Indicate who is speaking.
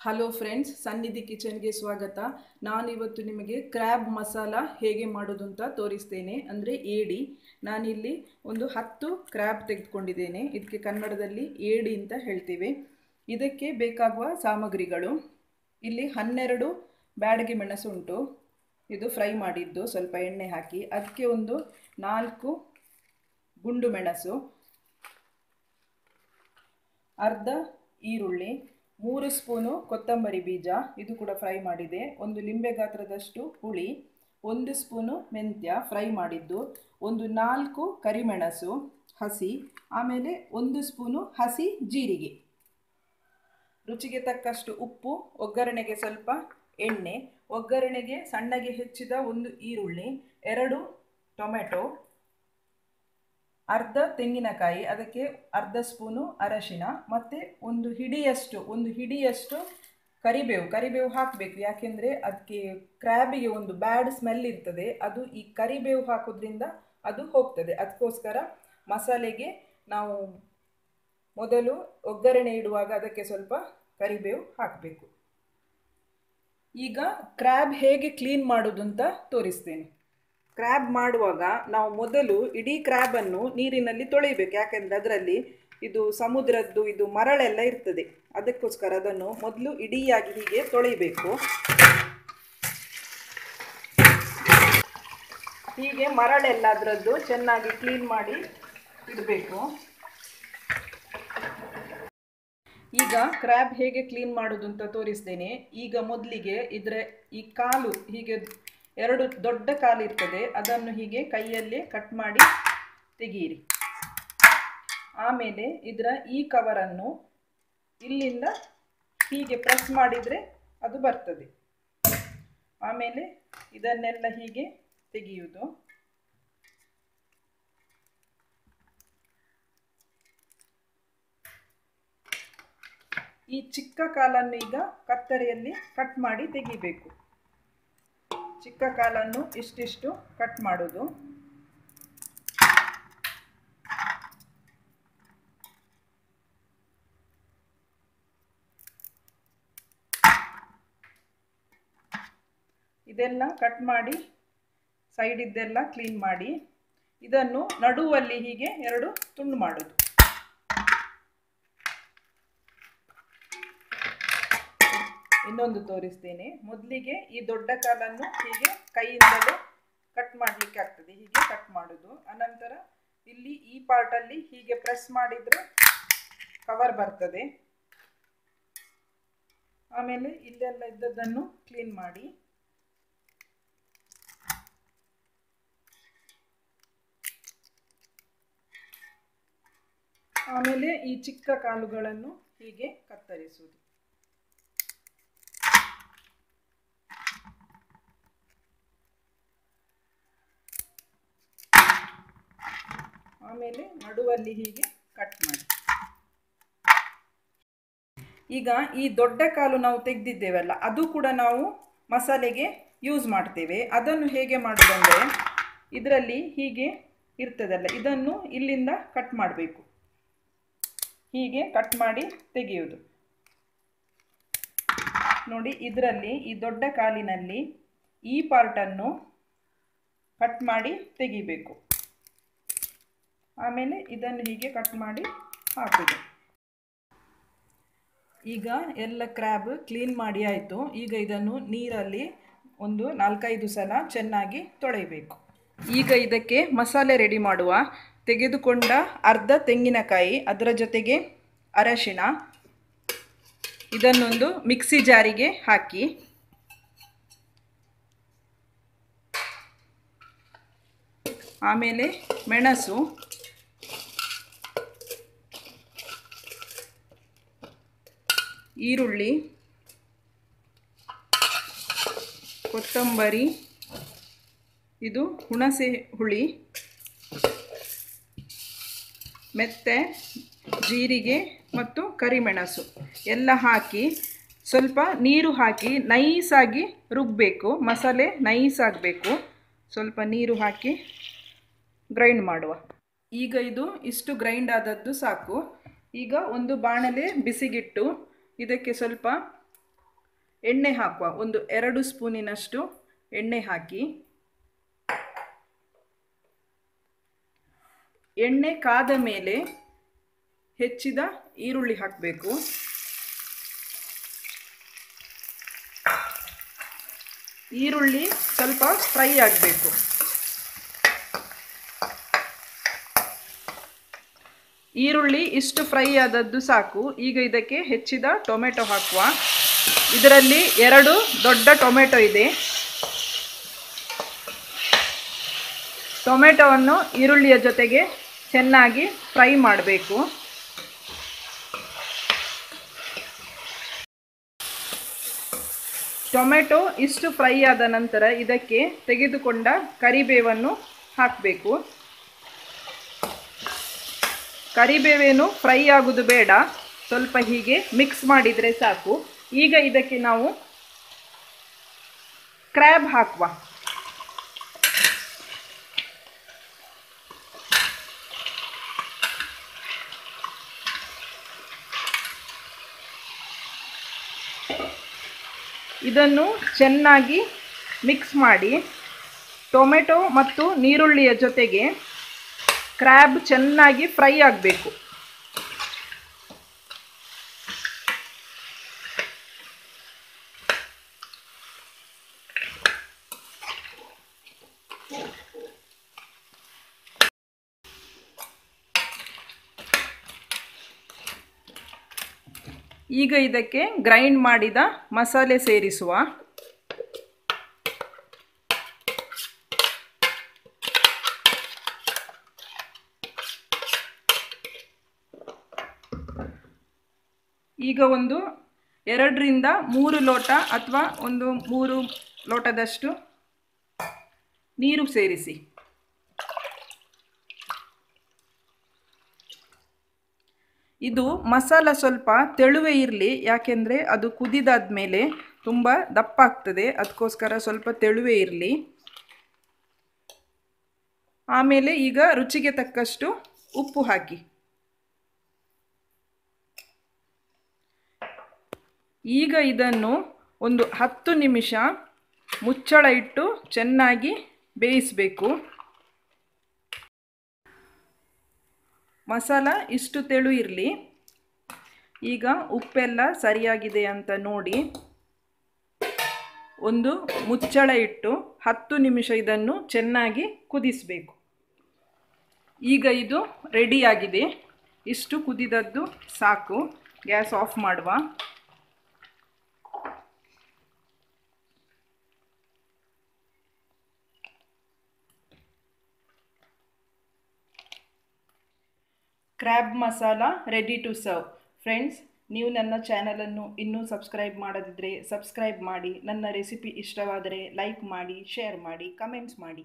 Speaker 1: Hello friends, ಸನ್ನಿಧಿ ಕಿಚನ್ಗೆ ಸ್ವಾಗತ. ನಾನಿವತ್ತು ನಿಮಗೆ ಕ್ರ್ಯಾಬ್ ಮಸಾಲ ಹೇಗೆ ಮಾಡೋದು ಅಂತ ತೋರಿಸ್ತೇನೆ. ಅಂದರೆ ಏಡಿ. ನಾನಿಲ್ಲಿ ಒಂದು 10 ಕ್ರ್ಯಾಬ್ ತೆಗೆದುಕೊಂಡಿದ್ದೇನೆ. ಇದಕ್ಕೆ ಕನ್ನಡದಲ್ಲಿ ಏಡಿ ಅಂತ ಹೇಳ್ತೀವಿ. ಇದಕ್ಕೆ ಬೇಕಾಗುವ ಸಾಮಗ್ರಿಗಳು: ಇಲ್ಲಿ 12 ಬ್ಯಾಡಗಿ ಮೆಣಸು ಉಂಟು, ಇದು ಫ್ರೈ ಮಾಡಿದ್ದು, ಸ್ವಲ್ಪ ಎಣ್ಣೆ ಹಾಕಿ. ಅದಕ್ಕೆ ಒಂದು 4 ಗುಂಡು ಮೆಣಸು, ಅರ್ಧ ಈರುಳ್ಳಿ, 3 ಸ್ಪೂನು ಕೊತ್ತಂಬರಿ ಬೀಜ, ಇದು ಕೂಡ ಫ್ರೈ ಮಾಡಿದೆ, ಒಂದು ಲಿಂಬೆ ಗಾತ್ರದಷ್ಟು ಹುಳಿ, 1 ಸ್ಪೂನು ಮೆಂತ್ಯ ಫ್ರೈ ಮಾಡಿದ್ದು, ಒಂದು 4 ಕರಿಮೆಣಸು ಹಸಿ, ಆಮೇಲೆ 1 ಸ್ಪೂನು ಹಸಿ ಜೀರಿಗೆ, ರುಚಿಗೆ ತಕ್ಕಷ್ಟು ಉಪ್ಪು, ಒಗ್ಗರಣೆಗೆ ಸ್ವಲ್ಪ ಎಣ್ಣೆ, ಒಗ್ಗರಣೆಗೆ ಸಣ್ಣಗೆ ಹೆಚ್ಚಿದ 1 ಈರುಳ್ಳಿ, 2 ಟೊಮೆಟೊ, ಅರ್ಧ ತೆಂಗಿನಕಾಯಿ, ಅದಕ್ಕೆ ಅರ್ಧ ಸ್ಪೂನು ಅರಶಿನ, ಮತ್ತು ಒಂದು ಹಿಡಿಯಷ್ಟು ಕರಿಬೇವು ಹಾಕಬೇಕು. ಯಾಕೆಂದರೆ ಅದಕ್ಕೆ ಕ್ರ್ಯಾಬಿಗೆ ಒಂದು ಬ್ಯಾಡ್ ಸ್ಮೆಲ್ ಇರ್ತದೆ, ಅದು ಈ ಕರಿಬೇವು ಹಾಕೋದ್ರಿಂದ ಅದು ಹೋಗ್ತದೆ. ಅದಕ್ಕೋಸ್ಕರ ಮಸಾಲೆಗೆ ನಾವು ಮೊದಲು ಒಗ್ಗರಣೆ ಇಡುವಾಗ ಅದಕ್ಕೆ ಸ್ವಲ್ಪ ಕರಿಬೇವು ಹಾಕಬೇಕು. ಈಗ ಕ್ರ್ಯಾಬ್ ಹೇಗೆ ಕ್ಲೀನ್ ಮಾಡೋದು ಅಂತ ತೋರಿಸ್ತೇನೆ. ಕ್ರ್ಯಾಬ್ ಮಾಡುವಾಗ ನಾವು ಮೊದಲು ಇಡೀ ಕ್ರ್ಯಾಬನ್ನು ನೀರಿನಲ್ಲಿ ತೊಳೆಯಬೇಕು. ಯಾಕೆಂದರೆ ಅದರಲ್ಲಿ ಇದು ಸಮುದ್ರದ್ದು ಇದು ಮರಳೆಲ್ಲ ಇರ್ತದೆ. ಅದಕ್ಕೋಸ್ಕರ ಅದನ್ನು ಮೊದಲು ಇಡೀಯಾಗಿ ಹೀಗೆ ತೊಳೆಯಬೇಕು. ಹೀಗೆ ಮರಳೆಲ್ಲ ಅದರದ್ದು ಚೆನ್ನಾಗಿ ಕ್ಲೀನ್ ಮಾಡಿ ಇಡಬೇಕು. ಈಗ ಕ್ರ್ಯಾಬ್ ಹೇಗೆ ಕ್ಲೀನ್ ಮಾಡೋದು ಅಂತ ತೋರಿಸ್ತೇನೆ. ಈಗ ಮೊದಲಿಗೆ ಈ ಕಾಲು ಹೀಗೆ 2 ದೊಡ್ಡ ಕಾಲು ಇರ್ತದೆ, ಅದನ್ನು ಹೀಗೆ ಕೈಯಲ್ಲಿ ಕಟ್ ಮಾಡಿ ತೆಗೀರಿ. ಆಮೇಲೆ ಈ ಕವರನ್ನು ಇಲ್ಲಿಂದ ಹೀಗೆ ಪ್ರೆಸ್ ಮಾಡಿದರೆ ಅದು ಬರ್ತದೆ. ಆಮೇಲೆ ಇದನ್ನೆಲ್ಲ ಹೀಗೆ ತೆಗೆಯುವುದು. ಈ ಚಿಕ್ಕ ಕಾಲನ್ನು ಈಗ ಕತ್ತರಿಯಲ್ಲಿ ಕಟ್ ಮಾಡಿ ತೆಗಿಬೇಕು. ಚಿಕ್ಕ ಕಾಲನ್ನು ಇಷ್ಟಿಷ್ಟು ಕಟ್ ಮಾಡೋದು. ಇದೆಲ್ಲ ಕಟ್ ಮಾಡಿ ಸೈಡ್ ಇದ್ದೆಲ್ಲ ಕ್ಲೀನ್ ಮಾಡಿ ಇದನ್ನು ನಡುವಲ್ಲಿ ಹೀಗೆ 2 ತುಂಡು ಮಾಡೋದು. ಇನ್ನೊಂದು ತೋರಿಸ್ತೇನೆ. ಮೊದಲಿಗೆ ಈ ದೊಡ್ಡ ಕಾಲನ್ನು ಹೀಗೆ ಕೈಯಿಂದಲೇ ಕಟ್ ಮಾಡಲಿಕ್ಕೆ ಆಗ್ತದೆ, ಹೀಗೆ ಕಟ್ ಮಾಡೋದು. ಅನಂತರ ಇಲ್ಲಿ ಈ ಪಾರ್ಟಲ್ಲಿ ಹೀಗೆ ಪ್ರೆಸ್ ಮಾಡಿದರೆ ಕವರ್ ಬರ್ತದೆ. ಆಮೇಲೆ ಇಲ್ಲೆಲ್ಲ ಇದ್ದದ್ದನ್ನು ಕ್ಲೀನ್ ಮಾಡಿ ಆಮೇಲೆ ಈ ಚಿಕ್ಕ ಕಾಲುಗಳನ್ನು ಹೀಗೆ ಕತ್ತರಿಸುವುದು. ಆಮೇಲೆ ನಡುವಲ್ಲಿ ಹೀಗೆ ಕಟ್ ಮಾಡಿ. ಈಗ ಈ ದೊಡ್ಡ ಕಾಲು ನಾವು ತೆಗೆದಿದ್ದೇವಲ್ಲ, ಅದು ಕೂಡ ನಾವು ಮಸಾಲೆಗೆ ಯೂಸ್ ಮಾಡ್ತೇವೆ. ಅದನ್ನು ಹೇಗೆ ಮಾಡೋದಂದರೆ, ಇದರಲ್ಲಿ ಹೀಗೆ ಇರ್ತದಲ್ಲ, ಇದನ್ನು ಇಲ್ಲಿಂದ ಕಟ್ ಮಾಡಬೇಕು. ಹೀಗೆ ಕಟ್ ಮಾಡಿ ತೆಗೆಯುವುದು. ನೋಡಿ, ಇದರಲ್ಲಿ ಈ ದೊಡ್ಡ ಕಾಲಿನಲ್ಲಿ ಈ ಪಾರ್ಟನ್ನು ಕಟ್ ಮಾಡಿ ತೆಗಿಬೇಕು. ಆಮೇಲೆ ಇದನ್ನು ಹೀಗೆ ಕಟ್ ಮಾಡಿ ಹಾಕುದು. ಈಗ ಎಲ್ಲ ಕ್ರ್ಯಾಬ್ ಕ್ಲೀನ್ ಮಾಡಿ ಆಯಿತು. ಈಗ ಇದನ್ನು ನೀರಲ್ಲಿ ಒಂದು 4-5 ಸಲ ಚೆನ್ನಾಗಿ ತೊಳೆಯಬೇಕು. ಈಗ ಇದಕ್ಕೆ ಮಸಾಲೆ ರೆಡಿ ಮಾಡುವ. ತೆಗೆದುಕೊಂಡ ಅರ್ಧ ತೆಂಗಿನಕಾಯಿ, ಅದರ ಜೊತೆಗೆ ಅರಶಿನ, ಇದನ್ನೊಂದು ಮಿಕ್ಸಿ ಜಾರಿಗೆ ಹಾಕಿ, ಆಮೇಲೆ ಮೆಣಸು, ಈರುಳ್ಳಿ, ಕೊತ್ತಂಬರಿ, ಇದು ಹುಣಸೆ ಹುಳಿ, ಮೆತ್ತೆ, ಜೀರಿಗೆ ಮತ್ತು ಕರಿಮೆಣಸು ಎಲ್ಲ ಹಾಕಿ ಸ್ವಲ್ಪ ನೀರು ಹಾಕಿ ನೈಸಾಗಿ ರುಬ್ಬಬೇಕು. ಮಸಾಲೆ ನೈಸ್ ಆಗಬೇಕು. ಸ್ವಲ್ಪ ನೀರು ಹಾಕಿ ಗ್ರೈಂಡ್ ಮಾಡುವ. ಈಗ ಇದು ಇಷ್ಟು ಗ್ರೈಂಡ್ ಆದದ್ದು ಸಾಕು. ಈಗ ಒಂದು ಬಾಣಲೆ ಬಿಸಿಗಿಟ್ಟು ಇದಕ್ಕೆ ಸ್ವಲ್ಪ ಎಣ್ಣೆ ಹಾಕುವ. ಒಂದು 2 ಸ್ಪೂನಿನಷ್ಟು ಎಣ್ಣೆ ಹಾಕಿ, ಎಣ್ಣೆ ಕಾದ ಮೇಲೆ ಹೆಚ್ಚಿದ ಈರುಳ್ಳಿ ಹಾಕಬೇಕು. ಈರುಳ್ಳಿ ಸ್ವಲ್ಪ ಫ್ರೈ ಆಗಬೇಕು. ಈರುಳ್ಳಿ ಇಷ್ಟು ಫ್ರೈ ಆದದ್ದು ಸಾಕು. ಈಗ ಇದಕ್ಕೆ ಹೆಚ್ಚಿದ ಟೊಮೆಟೊ ಹಾಕುವ. ಇದರಲ್ಲಿ 2 ದೊಡ್ಡ ಟೊಮೆಟೊ ಇದೆ. ಟೊಮೆಟೊವನ್ನು ಈರುಳ್ಳಿಯ ಜೊತೆಗೆ ಚೆನ್ನಾಗಿ ಫ್ರೈ ಮಾಡಬೇಕು. ಟೊಮೆಟೊ ಇಷ್ಟು ಫ್ರೈ ಆದ ನಂತರ ಇದಕ್ಕೆ ತೆಗೆದುಕೊಂಡ ಕರಿಬೇವನ್ನು ಹಾಕಬೇಕು. ಕರಿಬೇವೇನು ಫ್ರೈ ಆಗೋದು ಬೇಡ, ಸ್ವಲ್ಪ ಹೀಗೆ ಮಿಕ್ಸ್ ಮಾಡಿದರೆ ಸಾಕು. ಈಗ ಇದಕ್ಕೆ ನಾವು ಕ್ರ್ಯಾಬ್ ಹಾಕುವ. ಇದನ್ನು ಚೆನ್ನಾಗಿ ಮಿಕ್ಸ್ ಮಾಡಿ. ಟೊಮೆಟೊ ಮತ್ತು ನೀರುಳ್ಳಿಯ ಜೊತೆಗೆ ಕ್ರ್ಯಾಬ್ ಚೆನ್ನಾಗಿ ಫ್ರೈ ಆಗಬೇಕು. ಈಗ ಇದಕ್ಕೆ ಗ್ರೈಂಡ್ ಮಾಡಿದ ಮಸಾಲೆ ಸೇರಿಸುವ. ಈಗ ಒಂದು 2 ರಿಂದ 3 ಲೋಟ ಅಥವಾ ಒಂದು 3 ಲೋಟದಷ್ಟು ನೀರು ಸೇರಿಸಿ. ಇದು ಮಸಾಲ ಸ್ವಲ್ಪ ತೆಳುವೆ ಇರಲಿ, ಯಾಕೆಂದರೆ ಅದು ಕುದಿದಾದ ಮೇಲೆ ತುಂಬ ದಪ್ಪ ಆಗ್ತದೆ. ಅದಕ್ಕೋಸ್ಕರ ಸ್ವಲ್ಪ ತೆಳುವೆ ಇರಲಿ. ಆಮೇಲೆ ಈಗ ರುಚಿಗೆ ತಕ್ಕಷ್ಟು ಉಪ್ಪು ಹಾಕಿ. ಈಗ ಇದನ್ನು ಒಂದು 10 ನಿಮಿಷ ಮುಚ್ಚಳ ಇಟ್ಟು ಚೆನ್ನಾಗಿ ಬೇಯಿಸಬೇಕು. ಮಸಾಲ ಇಷ್ಟು ತೆಳು ಇರಲಿ. ಈಗ ಉಪ್ಪೆಲ್ಲ ಸರಿಯಾಗಿದೆ ಅಂತ ನೋಡಿ ಒಂದು ಮುಚ್ಚಳ ಇಟ್ಟು 10 ನಿಮಿಷ ಇದನ್ನು ಚೆನ್ನಾಗಿ ಕುದಿಸಬೇಕು. ಈಗ ಇದು ರೆಡಿಯಾಗಿದೆ. ಇಷ್ಟು ಕುದಿದದ್ದು ಸಾಕು. ಗ್ಯಾಸ್ ಆಫ್ ಮಾಡುವ. Crab masala ready to serve. Friends, ನೀವು ನನ್ನ ಚಾನಲನ್ನು ಇನ್ನೂ ಸಬ್ಸ್ಕ್ರೈಬ್ ಮಾಡದಿದ್ದರೆ ಸಬ್ಸ್ಕ್ರೈಬ್ ಮಾಡಿ. ನನ್ನ ರೆಸಿಪಿ ಇಷ್ಟವಾದರೆ ಲೈಕ್ ಮಾಡಿ, ಶೇರ್ ಮಾಡಿ, ಕಮೆಂಟ್ಸ್ ಮಾಡಿ.